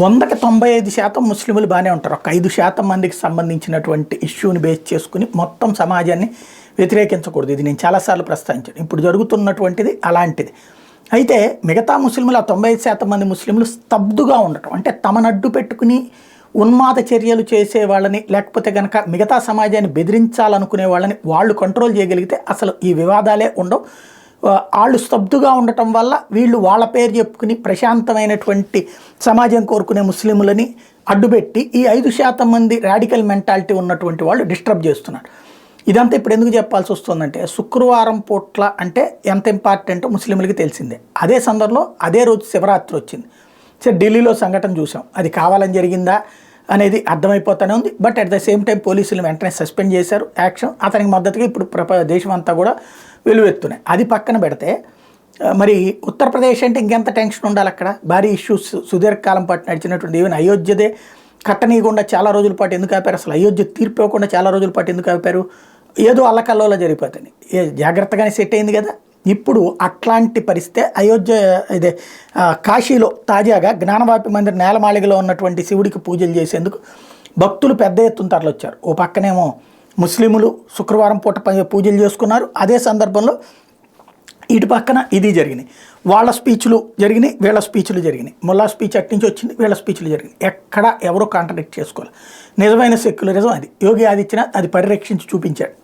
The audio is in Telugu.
100కి 95% ముస్లింలు బాగానే ఉంటారు. ఒక 5% మందికి సంబంధించినటువంటి ఇష్యూని బేస్ చేసుకుని మొత్తం సమాజాన్ని వ్యతిరేకించకూడదు. ఇది నేను చాలాసార్లు ప్రస్తావించాను. ఇప్పుడు జరుగుతున్నటువంటిది అలాంటిది. అయితే మిగతా ముస్లింలు, ఆ 95% మంది ముస్లింలు స్తబ్దుగా ఉండటం, అంటే తమను అడ్డు పెట్టుకుని ఉన్మాద చర్యలు చేసే వాళ్ళని, లేకపోతే కనుక మిగతా సమాజాన్ని బెదిరించాలనుకునే వాళ్ళని వాళ్ళు కంట్రోల్ చేయగలిగితే అసలు ఈ వివాదాలే ఉండవు. వాళ్ళు స్తబ్దుగా ఉండటం వల్ల వీళ్ళు వాళ్ళ పేరు చెప్పుకుని ప్రశాంతమైనటువంటి సమాజం కోరుకునే ముస్లింలని అడ్డుపెట్టి ఈ 5% మంది రాడికల్ మెంటాలిటీ ఉన్నటువంటి వాళ్ళు డిస్టర్బ్ చేస్తున్నారు. ఇదంతా ఇప్పుడు ఎందుకు చెప్పాల్సి వస్తుందంటే, శుక్రవారం పూట్ల అంటే ఎంత ఇంపార్టెంటో ముస్లింలకి తెలిసిందే. అదే సందర్భంలో అదే రోజు శివరాత్రి వచ్చింది. సరే, ఢిల్లీలో సంఘటన చూసాం. అది కావాలని జరిగిందా అనేది అర్థమైపోతూనే ఉంది. But at the same time పోలీసులు వెంటనే సస్పెండ్ చేశారు యాక్షన్. అతనికి మద్దతుగా ఇప్పుడు దేశం అంతా కూడా వెలువెత్తున్నాయి. అది పక్కన పెడితే మరి ఉత్తరప్రదేశ్ అంటే ఇంకెంత టెన్షన్ ఉండాలి అక్కడ. భారీ ఇష్యూస్ సుదీర్ఘకాలం పాటు నడిచినటువంటి ఈవెన్ అయోధ్యదే కట్టనీయకుండా చాలా రోజుల పాటు ఎందుకు ఆపారు, అసలు అయోధ్య తీర్పు ఇవ్వకుండా చాలా రోజుల పాటు ఎందుకు ఆపారు, ఏదో అల్లకల్లోలా జరిగిపోతుంది. జాగ్రత్తగానే సెట్ అయింది కదా. ఇప్పుడు అట్లాంటి పరిస్థితే అయోధ్య ఇదే కాశీలో తాజాగా జ్ఞానవాపి మందిర్ నేలమాళిగలో ఉన్నటువంటి శివుడికి పూజలు చేసేందుకు భక్తులు పెద్ద ఎత్తున తరలొచ్చారు. ఓ పక్కనేమో ముస్లింలు శుక్రవారం పూట పూజలు చేసుకున్నారు. అదే సందర్భంలో ఇటు పక్కన ఇది జరిగినాయి. వాళ్ళ స్పీచ్లు జరిగినాయి, వీళ్ళ స్పీచ్లు జరిగినాయి. ముల్లా స్పీచ్ అటు నుంచి వచ్చింది, వీళ్ళ స్పీచ్లు జరిగినాయి. ఎక్కడ ఎవరో కాంట్రడిక్ట్ చేసుకోవాలి. నిజమైన సెక్యులరిజం అది. యోగి ఆదిత్యనాథ్ అది పరిరక్షించి చూపించాడు.